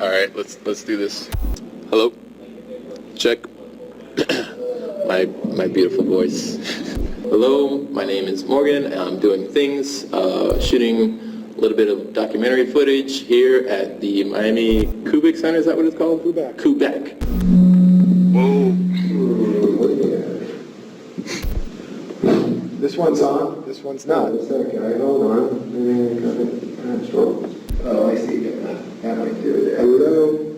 All right, let's do this. Hello, check. my beautiful voice. Hello, my name is Morgan, and I'm doing things, shooting a little bit of documentary footage here at the Miami Quebec Center. Is that what it's called? Quebec. Quebec. Whoa. This one's on, this one's not. Okay, hold on. Oh, I see. That might do it there. Hello.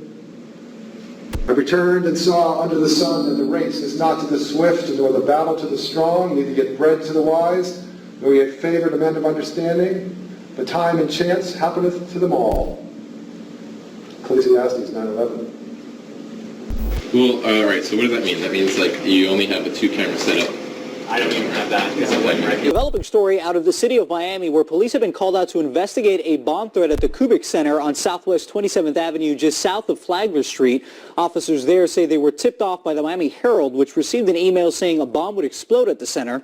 I returned and saw under the sun that the race is not to the swift, nor the battle to the strong, neither yet bread to the wise, nor yet favor to men of understanding, but time and chance happeneth to them all. Ecclesiastes 9:11. Cool. All right. So what does that mean? That means like you only have a 2-camera setup. I don't even have that. Developing story out of the city of Miami, where police have been called out to investigate a bomb threat at the Quebec Center on Southwest 27th Avenue, just south of Flagler Street. Officers there say they were tipped off by the Miami Herald, which received an email saying a bomb would explode at the center.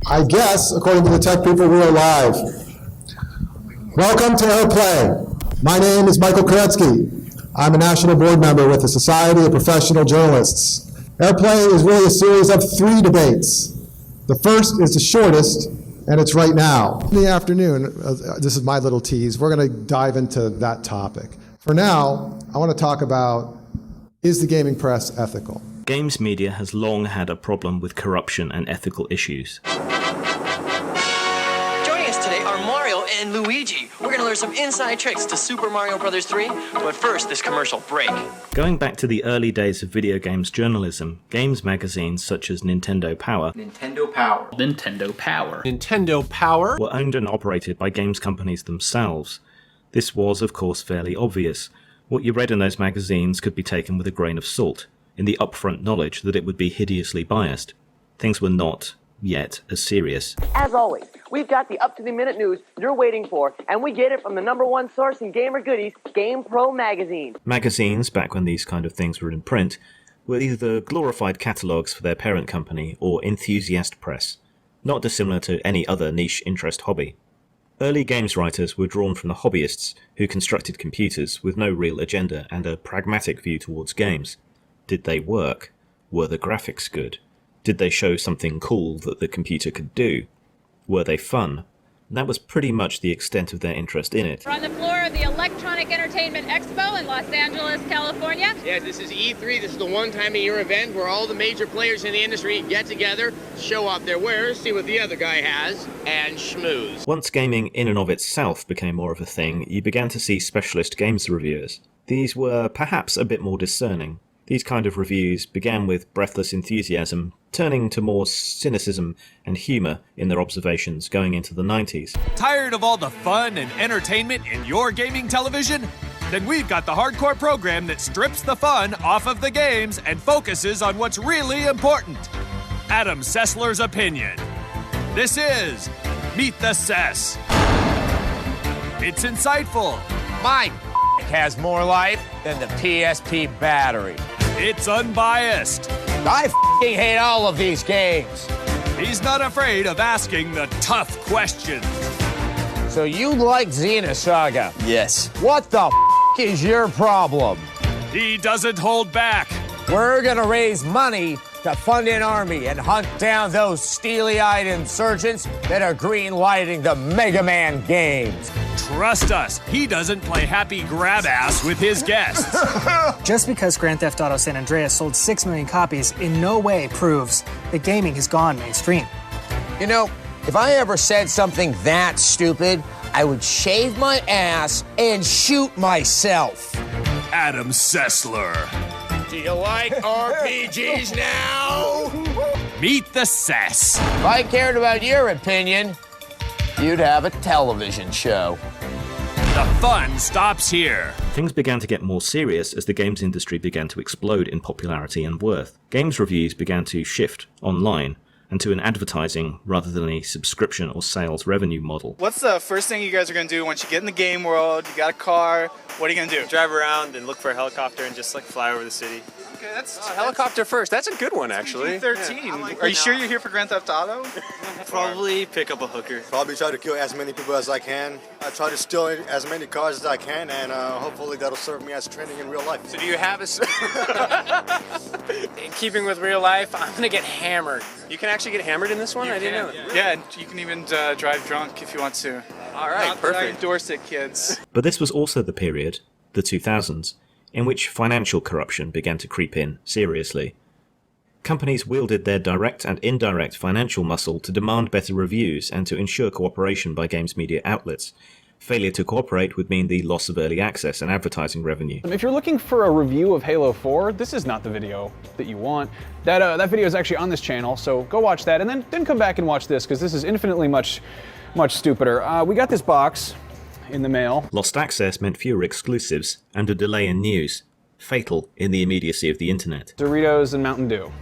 I guess, according to the tech people, we're live. Welcome to Airplay. My name is Michael Koretsky. I'm a national board member with the Society of Professional Journalists. Airplay is really a series of 3 debates. The first is the shortest, and it's right now. In the afternoon, this is my little tease, we're going to dive into that topic. For now, I want to talk about, is the gaming press ethical? Games media has long had a problem with corruption and ethical issues. Joining us today are Mario and Luigi. We're going to learn some inside tricks to Super Mario Bros. 3, but first, this commercial break. Going back to the early days of video games journalism, games magazines such as Nintendo Power were owned and operated by games companies themselves. This was, of course, fairly obvious. What you read in those magazines could be taken with a grain of salt, in the upfront knowledge that it would be hideously biased. Things were not yet as serious. As always, we've got the up-to-the-minute news you're waiting for, and we get it from the #1 source in gamer goodies, GamePro magazine. Magazines, back when these kind of things were in print, were either glorified catalogues for their parent company or enthusiast press, not dissimilar to any other niche interest hobby. Early games writers were drawn from the hobbyists who constructed computers with no real agenda and a pragmatic view towards games. Did they work? Were the graphics good? Did they show something cool that the computer could do? Were they fun? That was pretty much the extent of their interest in it. We're on the floor of the Electronic Entertainment Expo in Los Angeles, California. Yeah, this is E3. This is the one-time-a-year event where all the major players in the industry get together, show off their wares, see what the other guy has, and schmooze. Once gaming in and of itself became more of a thing, you began to see specialist games reviewers. These were perhaps a bit more discerning. These kind of reviews began with breathless enthusiasm, turning to more cynicism and humour in their observations going into the 90s. Tired of all the fun and entertainment in your gaming television? Then we've got the hardcore program that strips the fun off of the games and focuses on what's really important. Adam Sessler's Opinion. This is Meet the Cess. It's insightful. My has more life than the PSP battery. It's unbiased. I hate all of these games. He's not afraid of asking the tough questions. So you like Xenosaga? Yes. What the is your problem? He doesn't hold back. We're gonna raise money to fund an army and hunt down those steely-eyed insurgents that are green-lighting the Mega Man games. Trust us, he doesn't play happy grab-ass with his guests. Just because Grand Theft Auto San Andreas sold 6 million copies in no way proves that gaming has gone mainstream. You know, if I ever said something that stupid, I would shave my ass and shoot myself. Adam Sessler. Do you like RPGs now? Meet the Cess. If I cared about your opinion, you'd have a television show. The fun stops here. Things began to get more serious as the games industry began to explode in popularity and worth. Games reviews began to shift online and to an advertising rather than a subscription or sales revenue model. What's the first thing you guys are going to do once you get in the game world, you got a car, what are you going to do? Drive around and look for a helicopter and just like fly over the city. Okay, that's helicopter first. That's a good one, actually. 13. Are you sure you're here for Grand Theft Auto? Probably pick up a hooker. Probably try to kill as many people as I can. I try to steal as many cars as I can, and hopefully that'll serve me as training in real life. So do you have in keeping with real life, I'm gonna get hammered. You can actually get hammered in this one? I didn't know that. Yeah, and you can even drive drunk if you want to. All right, perfect. I endorse it, kids. But this was also the period, the 2000s, in which financial corruption began to creep in seriously. Companies wielded their direct and indirect financial muscle to demand better reviews and to ensure cooperation by games media outlets. Failure to cooperate would mean the loss of early access and advertising revenue. If you're looking for a review of Halo 4, this is not the video that you want. That video is actually on this channel, so go watch that and then come back and watch this, because this is infinitely much stupider. We got this box in the mail. Lost access meant fewer exclusives and a delay in news, fatal in the immediacy of the internet. Doritos and Mountain Dew.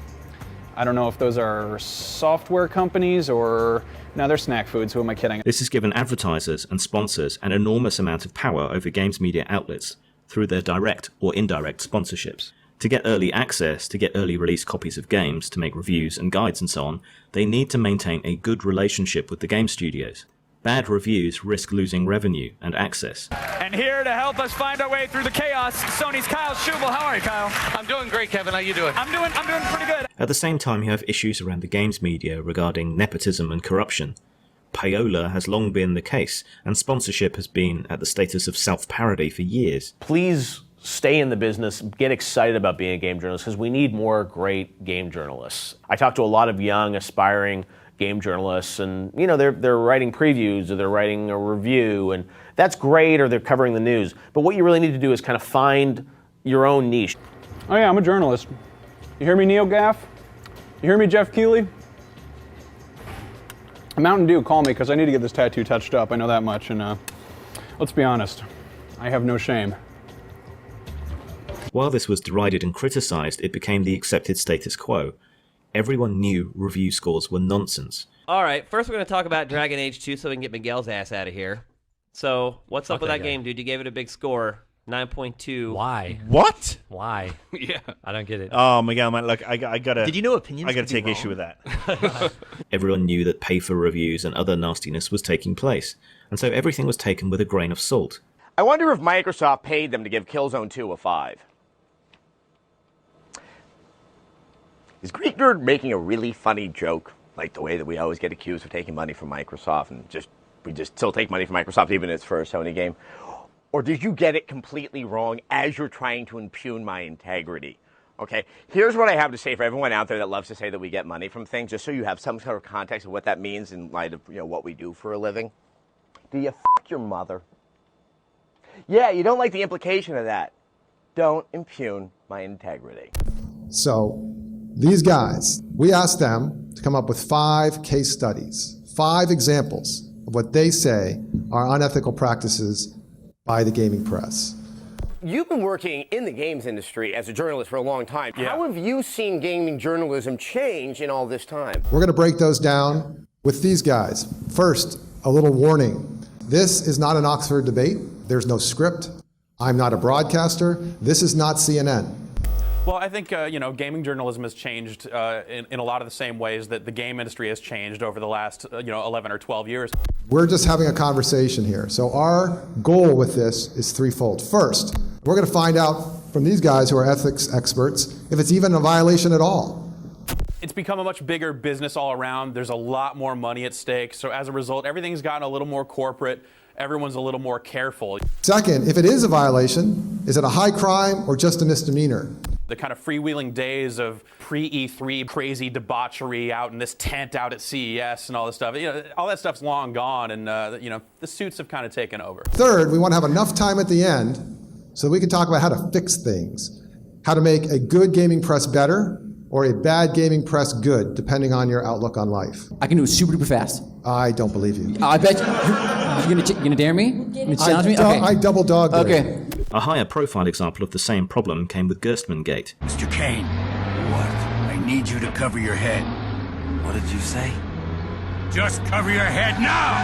I don't know if those are software companies or... No, they're snack foods, who am I kidding? This has given advertisers and sponsors an enormous amount of power over games media outlets through their direct or indirect sponsorships. To get early access, to get early release copies of games, to make reviews and guides and so on, they need to maintain a good relationship with the game studios. Bad reviews risk losing revenue and access. And here to help us find our way through the chaos, Sony's Kyle Schubel. How are you, Kyle? I'm doing great, Kevin. How you doing? I'm doing pretty good. At the same time, you have issues around the games media regarding nepotism and corruption. Payola has long been the case, and sponsorship has been at the status of self-parody for years. Please stay in the business, get excited about being a game journalist, because we need more great game journalists. I talk to a lot of young, aspiring game journalists, and they're writing previews or they're writing a review, and that's great, or they're covering the news. But what you really need to do is kind of find your own niche. Oh yeah, I'm a journalist. You hear me, Neil Gaff? You hear me, Jeff Keighley? Mountain Dew, call me, because I need to get this tattoo touched up. I know that much, and let's be honest, I have no shame. While this was derided and criticised, it became the accepted status quo. Everyone knew review scores were nonsense. All right, first we're going to talk about Dragon Age 2 so we can get Miguel's ass out of here. So, what's up with that game, dude? You gave it a big score, 9.2. Why? What? Why? Yeah. I don't get it. Oh, Miguel, man, look, I gotta... Did you know opinions I gotta could be take wrong? issue with that. Everyone knew that pay-for-reviews and other nastiness was taking place, and so everything was taken with a grain of salt. I wonder if Microsoft paid them to give Killzone 2 a 5. Is Greek Nerd making a really funny joke, like the way that we always get accused of taking money from Microsoft, and we just still take money from Microsoft even if it's for a Sony game? Or did you get it completely wrong as you're trying to impugn my integrity? Okay, here's what I have to say for everyone out there that loves to say that we get money from things, just so you have some sort of context of what that means in light of what we do for a living. Do you f*** your mother? Yeah, you don't like the implication of that. Don't impugn my integrity. So, these guys, we asked them to come up with 5 case studies, 5 examples of what they say are unethical practices by the gaming press. You've been working in the games industry as a journalist for a long time. Yeah. How have you seen gaming journalism change in all this time? We're going to break those down with these guys. First, a little warning. This is not an Oxford debate. There's no script. I'm not a broadcaster. This is not CNN. Well, I think, gaming journalism has changed in a lot of the same ways that the game industry has changed over the last, 11 or 12 years. We're just having a conversation here. So our goal with this is threefold. First, we're going to find out from these guys who are ethics experts if it's even a violation at all. It's become a much bigger business all around. There's a lot more money at stake. So as a result, everything's gotten a little more corporate. Everyone's a little more careful. Second, if it is a violation, is it a high crime or just a misdemeanor? The kind of freewheeling days of pre-E3 crazy debauchery out in this tent out at CES and all this stuff, all that stuff's long gone, and the suits have kind of taken over. Third, we want to have enough time at the end so that we can talk about how to fix things, how to make a good gaming press better or a bad gaming press good, depending on your outlook on life. I can do it super duper fast. I don't believe you. I bet you gonna dare me? You gonna challenge me? Okay. I double dog dare. Okay. A higher profile example of the same problem came with Gerstmann Gate. Mr. Kane, what? I need you to cover your head. What did you say? Just cover your head now!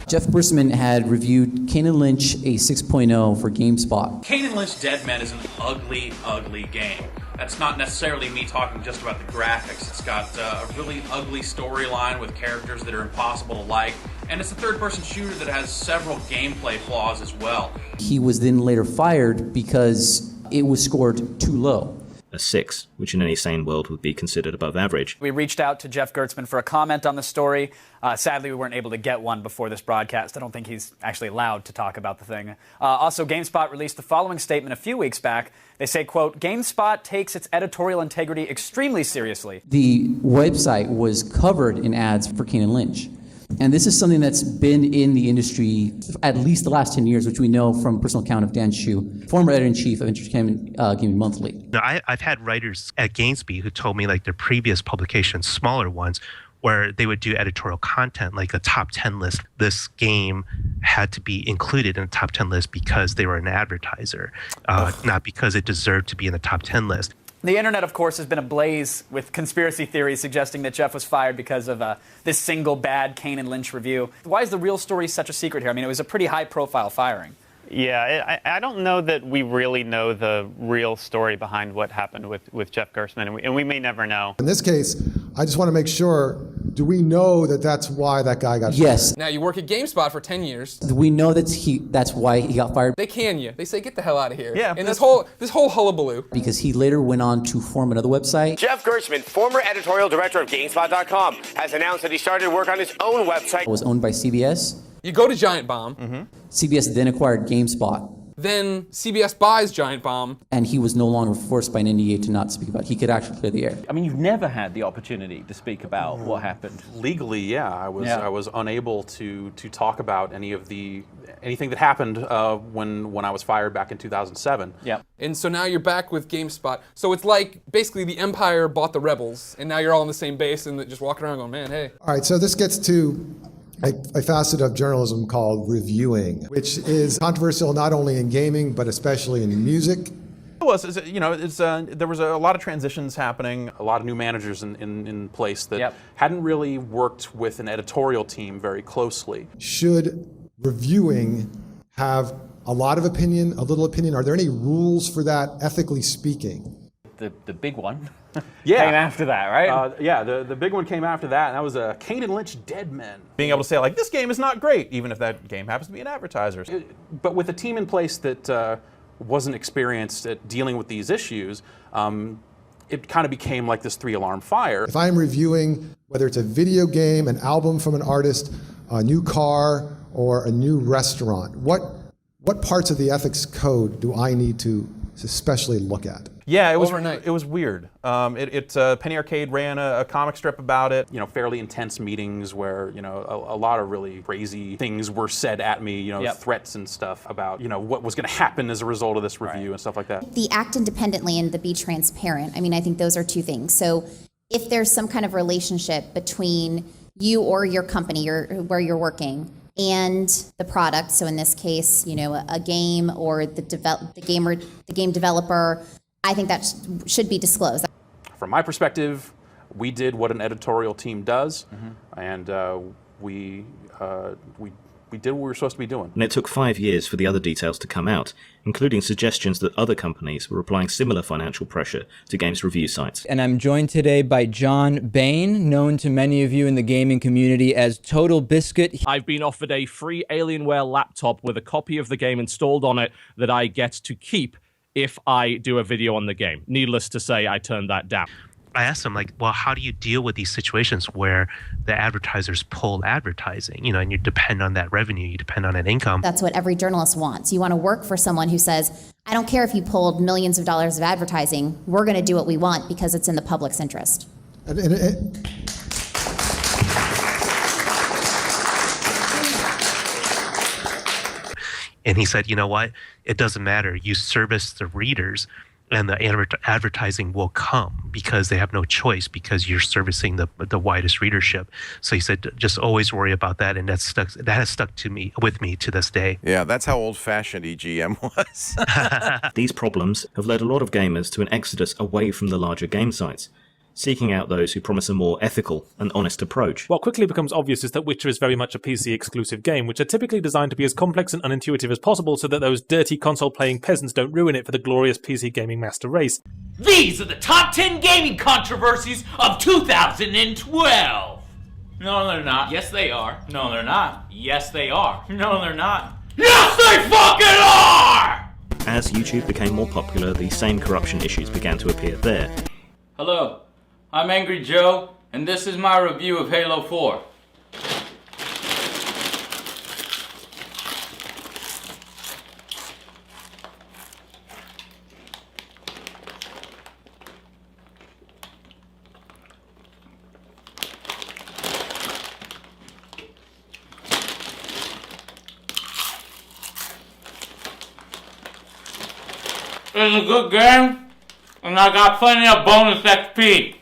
Jeff Gerstmann had reviewed Kane and Lynch a 6.0 for GameSpot. Kane and Lynch Dead Men is an ugly, ugly game. That's not necessarily me talking just about the graphics. It's got a really ugly storyline with characters that are impossible to like, and it's a third-person shooter that has several gameplay flaws as well. He was then later fired because it was scored too low. A 6, which in any sane world would be considered above average. We reached out to Jeff Gerstmann for a comment on the story. Sadly, we weren't able to get one before this broadcast. I don't think he's actually allowed to talk about the thing. Also, GameSpot released the following statement a few weeks back. They say, quote, GameSpot takes its editorial integrity extremely seriously. The website was covered in ads for Kane and Lynch. And this is something that's been in the industry at least the last 10 years, which we know from personal account of Dan Shu, former editor-in-chief of Entertainment Gaming Monthly. No, I've had writers at GameSpeed who told me like their previous publications, smaller ones, where they would do editorial content like a top 10 list. This game had to be included in the top 10 list because they were an advertiser, not because it deserved to be in the top 10 list. The internet, of course, has been ablaze with conspiracy theories suggesting that Jeff was fired because of this single bad Kane and Lynch review. Why is the real story such a secret here? I mean, it was a pretty high-profile firing. Yeah, I don't know that we really know the real story behind what happened with Jeff Gerstmann, and we may never know. In this case, I just want to make sure, do we know that that's why that guy got fired? Yes. Now, you work at GameSpot for 10 years. We know that's why he got fired. They can you. They say, get the hell out of here. Yeah, And this whole hullabaloo. Because he later went on to form another website. Jeff Gerstmann, former editorial director of GameSpot.com, has announced that he started work on his own website. It was owned by CBS. You go to Giant Bomb. CBS then acquired GameSpot. Then CBS buys Giant Bomb. And he was no longer forced by an NDA to not speak about it. He could actually clear the air. I mean, you've never had the opportunity to speak about what happened. Legally, yeah, I was unable to talk about anything that happened when I was fired back in 2007. Yeah. And so now you're back with GameSpot. So it's like basically the Empire bought the rebels, and now you're all on the same base and just walking around going, man, hey. All right, so this gets to a facet of journalism called reviewing, which is controversial not only in gaming, but especially in music. It was, there was a lot of transitions happening, a lot of new managers in place that hadn't really worked with an editorial team very closely. Should reviewing have a lot of opinion, a little opinion? Are there any rules for that, ethically speaking? The big one came after that, right? The big one came after that, and that was Kane and Lynch Dead Men. Being able to say, like, this game is not great, even if that game happens to be an advertiser. But with a team in place that wasn't experienced at dealing with these issues, it kind of became like this 3-alarm fire. If I'm reviewing, whether it's a video game, an album from an artist, a new car, or a new restaurant, what parts of the ethics code do I need to especially look at? Yeah, it was weird. Penny Arcade ran a comic strip about it. You know, fairly intense meetings where a lot of really crazy things were said at me. Threats and stuff about what was going to happen as a result of this review and stuff like that. The act independently and the be transparent. I mean, I think those are two things. So if there's some kind of relationship between you or your company or where you're working and the product, so in this case, a game or the game developer, I think that should be disclosed. From my perspective, we did what an editorial team does, and we did what we were supposed to be doing. And it took 5 years for the other details to come out, including suggestions that other companies were applying similar financial pressure to games review sites. And I'm joined today by John Bain, known to many of you in the gaming community as Total Biscuit. I've been offered a free Alienware laptop with a copy of the game installed on it that I get to keep if I do a video on the game. Needless to say, I turned that down. I asked them, well, how do you deal with these situations where the advertisers pull advertising, and you depend on that revenue, you depend on that income? That's what every journalist wants. You want to work for someone who says, I don't care if you pulled millions of dollars of advertising, we're going to do what we want because it's in the public's interest. And he said, you know what? It doesn't matter. You service the readers, and the advertising will come because they have no choice because you're servicing the widest readership. So he said, just always worry about that, and that has stuck with me to this day. Yeah, that's how old-fashioned EGM was. These problems have led a lot of gamers to an exodus away from the larger game sites. seeking out those who promise a more ethical and honest approach. What quickly becomes obvious is that Witcher is very much a PC-exclusive game, which are typically designed to be as complex and unintuitive as possible so that those dirty console-playing peasants don't ruin it for the glorious PC gaming master race. These are the top 10 gaming controversies of 2012! No, they're not. Yes, they are. No, they're not. Yes, they are. No, they're not. Yes, they fucking are! As YouTube became more popular, the same corruption issues began to appear there. Hello, I'm Angry Joe, and this is my review of Halo 4. It's a good game, and I got plenty of bonus XP.